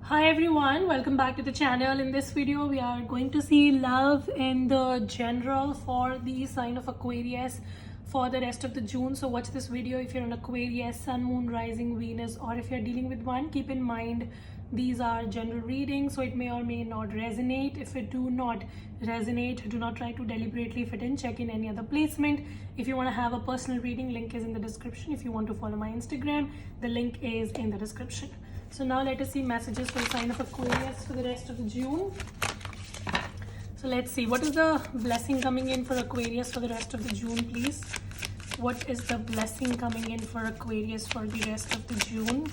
Hi everyone, welcome back to the channel. In this video we are going to see love in the general for the sign of Aquarius for the rest of the June. So watch this video if you're an Aquarius, Sun, Moon, Rising, Venus, or if you're dealing with one. Keep in mind these are general readings, so it may or may not resonate. If it do not resonate, do not try to deliberately fit in. Check in any other placement. If you want to have a personal reading, link is in the description. If you want to follow my Instagram, the link is in the description. So now let us see messages for the sign of Aquarius for the rest of the June. So let's see, what is the blessing coming in for Aquarius for the rest of the June, please? What is the blessing coming in for Aquarius for the rest of the June?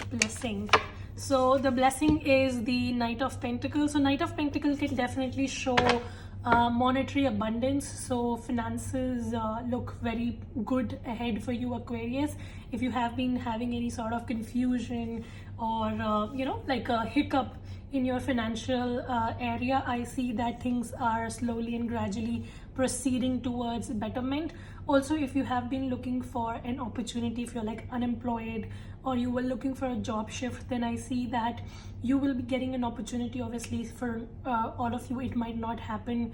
Blessing. So the blessing is the Knight of Pentacles. So Knight of Pentacles can definitely show monetary abundance, so finances look very good ahead for you, Aquarius. If you have been having any sort of confusion or like a hiccup in your financial area, I see that things are slowly and gradually proceeding towards betterment. Also, if you have been looking for an opportunity, if you're like unemployed or you were looking for a job shift, then I see that you will be getting an opportunity. Obviously for all of you it might not happen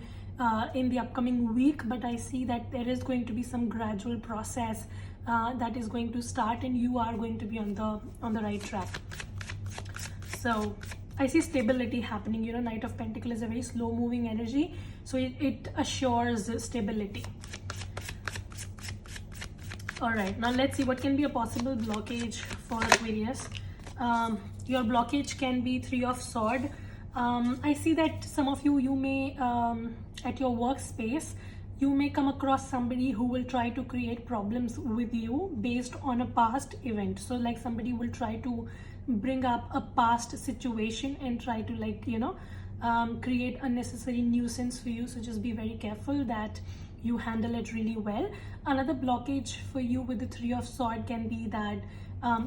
in the upcoming week, but I see that there is going to be some gradual process that is going to start and you are going to be on the right track. So I see stability happening. You know, Knight of Pentacles is a very slow moving energy, so it assures stability. All right, now let's see what can be a possible blockage for Aquarius. Your blockage can be Three of Swords. I see that some of you may at your workspace you may come across somebody who will try to create problems with you based on a past event. So like somebody will try to bring up a past situation and try to create unnecessary nuisance for you. So just be very careful that you handle it really well. Another blockage for you with the Three of Swords can be that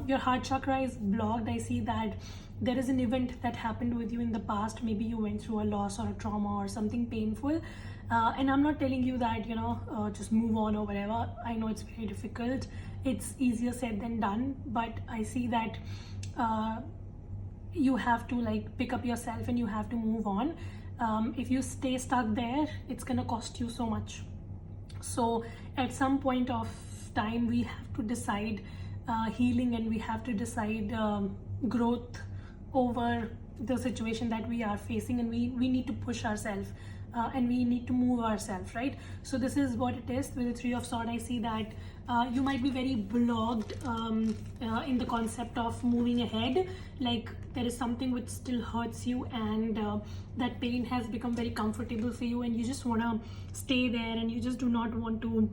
your heart chakra is blocked. I see that there is an event that happened with you in the past. Maybe you went through a loss or a trauma or something painful, and I'm not telling you that just move on or whatever. I know it's very difficult, it's easier said than done, but I see that you have to like pick up yourself and you have to move on. If you stay stuck there, it's gonna cost you so much. So at some point of time we have to decide healing, and we have to decide growth over the situation that we are facing, and we need to push ourselves and we need to move ourselves, right? So this is what it is with the Three of Swords. I see that you might be very blocked in the concept of moving ahead, like there is something which still hurts you, and that pain has become very comfortable for you, and you just want to stay there, and you just do not want to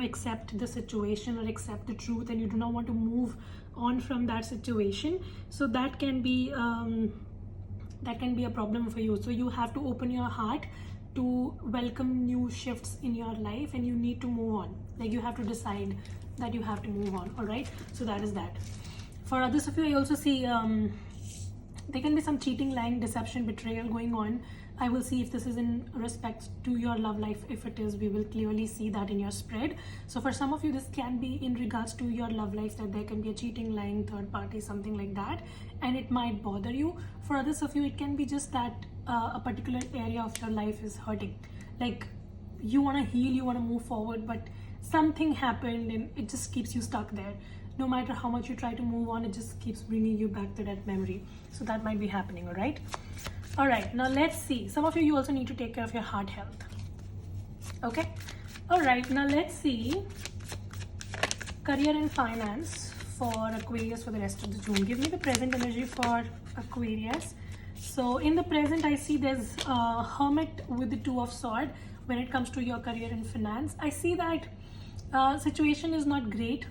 accept the situation or accept the truth, and you do not want to move on from that situation. So that can be a problem for you. So you have to open your heart to welcome new shifts in your life, and you need to move on. Like you have to decide that you have to move on. All right, so that is that. For others of you, I also see there can be some cheating, lying, deception, betrayal going on. I will see if this is in respect to your love life. If it is, we will clearly see that in your spread. So for some of you, this can be in regards to your love life, that there can be a cheating, lying, third party, something like that, and it might bother you. For others of you, it can be just that a particular area of your life is hurting. Like you want to heal, you want to move forward, but something happened and it just keeps you stuck there. No matter how much you try to move on, it just keeps bringing you back to that memory. So that might be happening. All right. All right, now let's see. Some of you also need to take care of your heart health. Okay. All right, now let's see career and finance for Aquarius for the rest of the June. Give me the present energy for Aquarius. So in the present, I see there's a Hermit with the Two of Swords. When it comes to your career and finance, I see that situation is not great.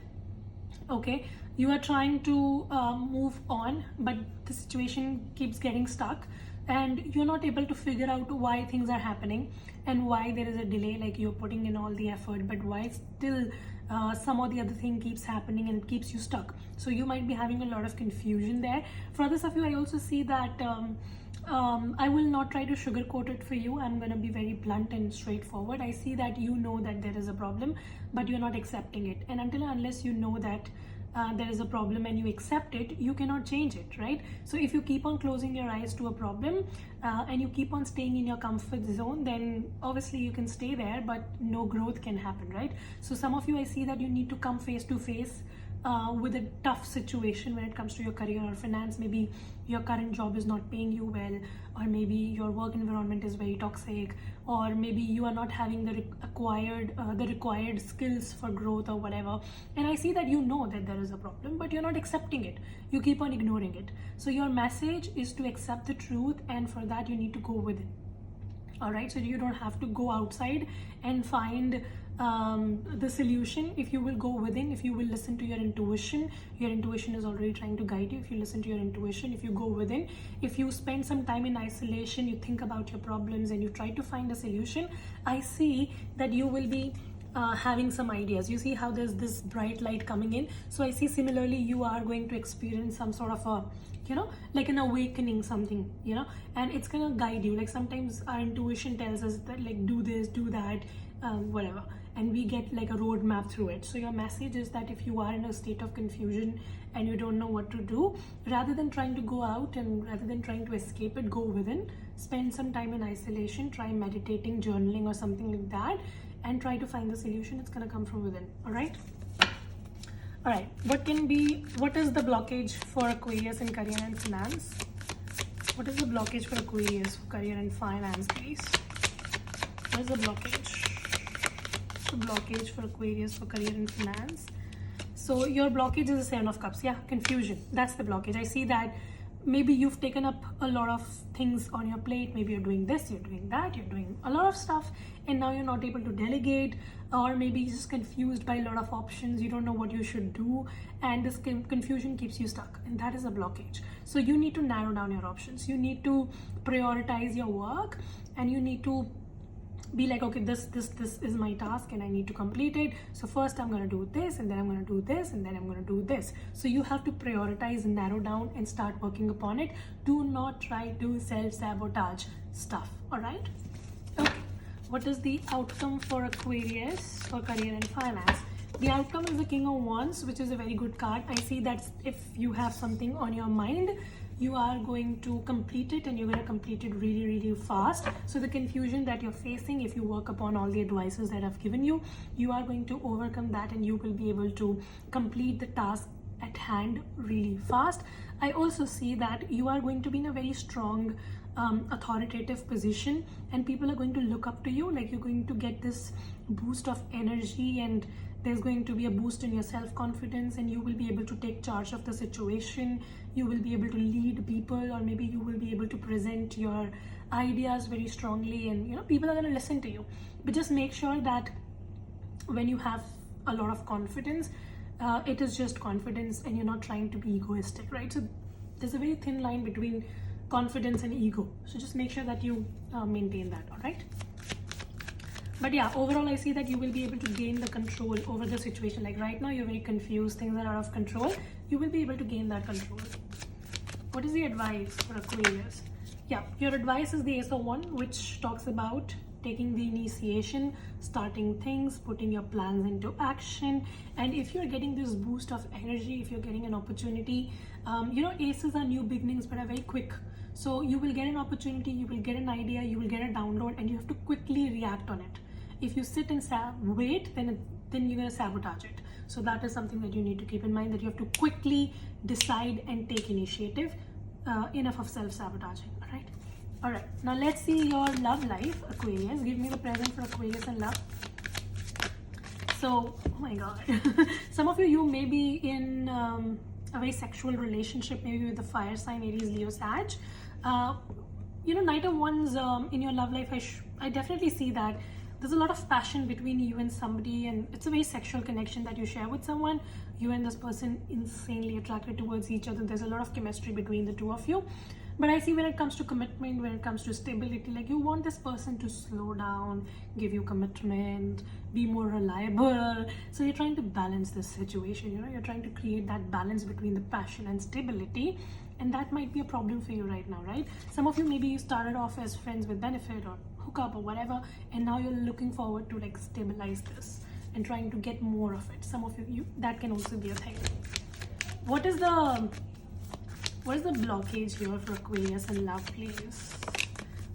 Okay, you are trying to move on, but the situation keeps getting stuck, and you're not able to figure out why things are happening and why there is a delay. Like you're putting in all the effort, but why still some or the other thing keeps happening and it keeps you stuck. So you might be having a lot of confusion there. For others of you, I also see that I will not try to sugarcoat it for you. I'm going to be very blunt and straightforward. I see that you know that there is a problem, but you're not accepting it. And until and unless you know that there is a problem and you accept it, you cannot change it, right? So if you keep on closing your eyes to a problem and you keep on staying in your comfort zone, then obviously you can stay there, but no growth can happen, right? So some of you, I see that you need to come face to face with a tough situation when it comes to your career or finance. Maybe your current job is not paying you well, or maybe your work environment is very toxic, or maybe you are not having the required skills for growth or whatever. And I see that you know that there is a problem, but you're not accepting it. You keep on ignoring it. So your message is to accept the truth, and for that you need to go within. All right, so you don't have to go outside and find the solution. If you will go within, if you will listen to your intuition is already trying to guide you. If you listen to your intuition, if you go within, if you spend some time in isolation, you think about your problems and you try to find a solution, I see that you will be having some ideas. You see how there's this bright light coming in. So I see similarly you are going to experience some sort of a, like an awakening, something, and it's gonna guide you. Like sometimes our intuition tells us that, like, do this, do that, whatever, and we get like a roadmap through it. So your message is that if you are in a state of confusion and you don't know what to do, rather than trying to go out and rather than trying to escape it, go within, spend some time in isolation, try meditating, journaling or something like that, and try to find the solution. It's gonna come from within. All right, what is the blockage for Aquarius in career and finance? What is the blockage for Aquarius for career and finance, please? What is the blockage? The blockage for Aquarius for career and finance. So your blockage is the Seven of Cups. Yeah, confusion. That's the blockage. I see that maybe you've taken up a lot of things on your plate. Maybe you're doing this, you're doing that, you're doing a lot of stuff, and now you're not able to delegate, or maybe you're just confused by a lot of options. You don't know what you should do, and this confusion keeps you stuck, and that is a blockage. So you need to narrow down your options. You need to prioritize your work, and you need to be like, okay, this is my task and I need to complete it. So first I'm going to do this, and then I'm going to do this, and then I'm going to do this. So you have to prioritize and narrow down and start working upon it. Do not try to self-sabotage stuff. All right, okay. What is the outcome for Aquarius for career and finance? The outcome is the King of Wands, which is a very good card. I see that if you have something on your mind, you are going to complete it, and you're going to complete it really, really fast. So the confusion that you're facing, if you work upon all the advices that I've given you, you are going to overcome that, and you will be able to complete the task at hand really fast. I also see that you are going to be in a very strong authoritative position, and people are going to look up to you. Like, you're going to get this boost of energy, and there's going to be a boost in your self-confidence, and you will be able to take charge of the situation. You will be able to lead people, or maybe you will be able to present your ideas very strongly, and people are going to listen to you. But just make sure that when you have a lot of confidence, it is just confidence, and you're not trying to be egoistic, right? So there's a very thin line between confidence and ego. So just make sure that you maintain that. All right. But yeah, overall I see that you will be able to gain the control over the situation. Like right now you're very confused, things are out of control. You will be able to gain that control. What is the advice for Aquarius? Yeah, your advice is the Ace of Wands, which talks about taking the initiation, starting things, putting your plans into action. And if you're getting this boost of energy, if you're getting an opportunity, aces are new beginnings but are very quick. So you will get an opportunity, you will get an idea, you will get a download, and you have to quickly react on it. If you sit and wait, then you're going to sabotage it. So that is something that you need to keep in mind, that you have to quickly decide and take initiative. Enough of self-sabotaging. All right, now let's see your love life, Aquarius. Give me the present for Aquarius and love. So, oh my god, some of you may be in a very sexual relationship, maybe with the fire sign, Aries, Leo, Sag. Knight of Wands in your love life, I definitely see that there's a lot of passion between you and somebody, and it's a very sexual connection that you share with someone. You and this person insanely attracted towards each other. There's a lot of chemistry between the two of you. But I see when it comes to commitment, when it comes to stability, like you want this person to slow down, give you commitment, be more reliable. So you're trying to balance this situation, you're trying to create that balance between the passion and stability. And that might be a problem for you right now, right? Some of you, maybe you started off as friends with benefit or hookup or whatever, and now you're looking forward to like stabilize this and trying to get more of it. Some of you that can also be a thing. What is the blockage here for Aquarius in love, please?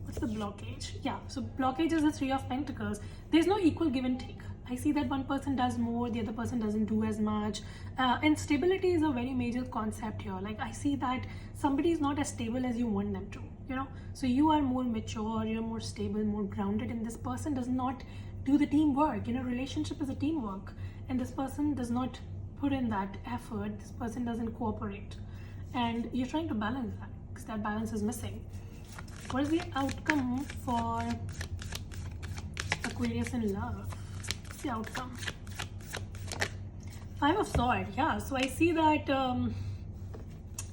What's the blockage? Yeah, so blockage is the Three of Pentacles. There's no equal give and take. I see that one person does more, the other person doesn't do as much. And stability is a very major concept here. Like, I see that somebody is not as stable as you want them to, you know. So you are more mature, you're more stable, more grounded, and this person does not do the teamwork. You know, relationship is a teamwork, and this person does not put in that effort. This person doesn't cooperate, and you're trying to balance that because that balance is missing. What is the outcome for Aquarius in love? What's the outcome? Five of Swords. Yeah, so I see that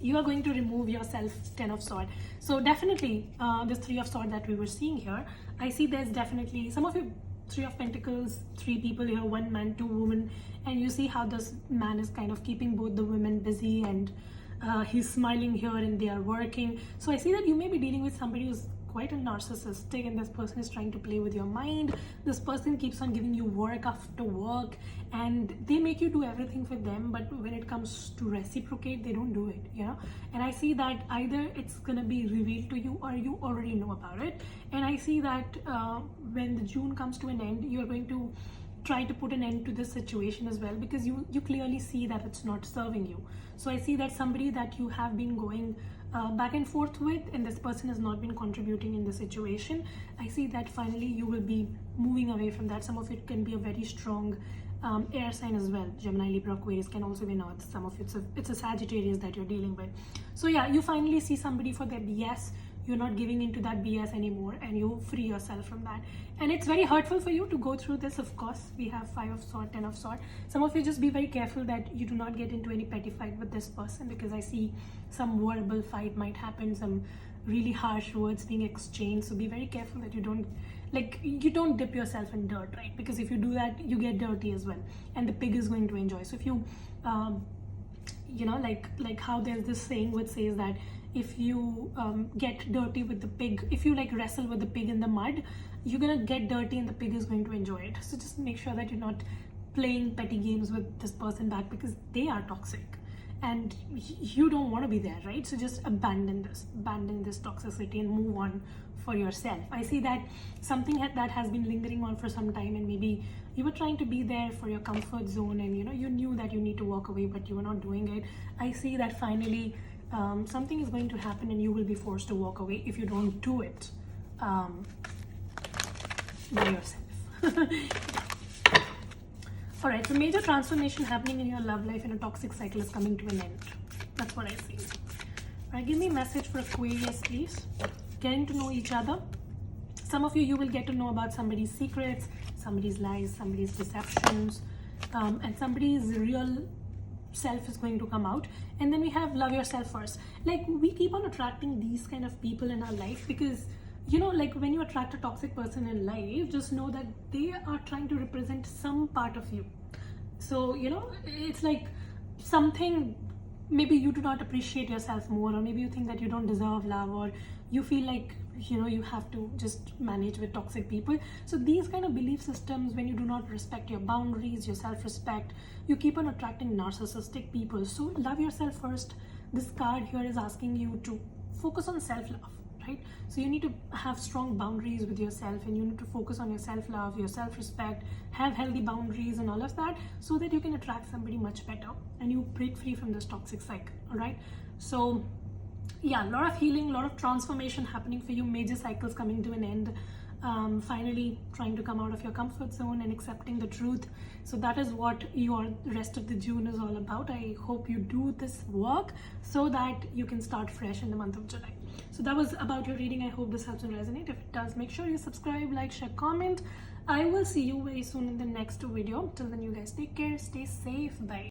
you are going to remove yourself. Ten of Swords. So definitely this Three of Swords that we were seeing here, I see there's definitely some of you. Three of Pentacles, three people here, one man, two women, and you see how this man is kind of keeping both the women busy, and he's smiling here and they are working. So I see that you may be dealing with somebody who's quite a narcissistic, and this person is trying to play with your mind. This person keeps on giving you work after work, and they make you do everything for them, but when it comes to reciprocate, they don't do it, you know. And I see that either it's gonna be revealed to you or you already know about it. And I see that when the June comes to an end, you're going to try to put an end to this situation as well, because you clearly see that it's not serving you. So I see that somebody that you have been going back and forth with, and this person has not been contributing in the situation. I see that finally you will be moving away from that. Some of it can be a very strong air sign as well. Gemini, Libra, Aquarius can also be North. Some of it's a Sagittarius that you're dealing with. So yeah, you finally see somebody for their BS. You're not giving into that BS anymore, and you free yourself from that. And it's very hurtful for you to go through this. Of course, we have Five of Swords, Ten of Swords. Some of you just be very careful that you do not get into any petty fight with this person, because I see some verbal fight might happen, some really harsh words being exchanged. So be very careful that you don't dip yourself in dirt, right? Because if you do that, you get dirty as well, and the pig is going to enjoy. So if you you know, like how there's this saying which says that if you get dirty with the pig, if you like wrestle with the pig in the mud, you're gonna get dirty and the pig is going to enjoy it. So just make sure that you're not playing petty games with this person back, because they are toxic and you don't want to be there, right? So just abandon this toxicity and move on for yourself. I see that something that has been lingering on for some time, and maybe you were trying to be there for your comfort zone, and you know, you knew that you need to walk away, but you were not doing it. I see that finally something is going to happen and you will be forced to walk away if you don't do it by yourself. All right, so major transformation happening in your love life, and a toxic cycle is coming to an end. That's what I see. All right, give me a message for Aquarius, please. Getting to know each other. Some of you will get to know about somebody's secrets, somebody's lies, somebody's deceptions, and somebody's real self is going to come out. And then we have love yourself first. Like, we keep on attracting these kind of people in our life because, you know, like when you attract a toxic person in life, just know that they are trying to represent some part of you. So, you know, it's like something, maybe you do not appreciate yourself more, or maybe you think that you don't deserve love, or you feel like, you know, you have to just manage with toxic people. So these kind of belief systems, when you do not respect your boundaries, your self-respect, you keep on attracting narcissistic people. So love yourself first. This card here is asking you to focus on self-love, right? So you need to have strong boundaries with yourself, and you need to focus on your self-love, your self-respect, have healthy boundaries and all of that, so that you can attract somebody much better and you break free from this toxic cycle. All right, so yeah, a lot of healing, a lot of transformation happening for you, major cycles coming to an end, finally trying to come out of your comfort zone and accepting the truth. So that is what your rest of the June is all about. I hope you do this work so that you can start fresh in the month of July. So that was about your reading. I hope this helps and resonate. If it does, make sure you subscribe, like, share, comment. I will see you very soon in the next video. Till then, you guys take care, stay safe, bye.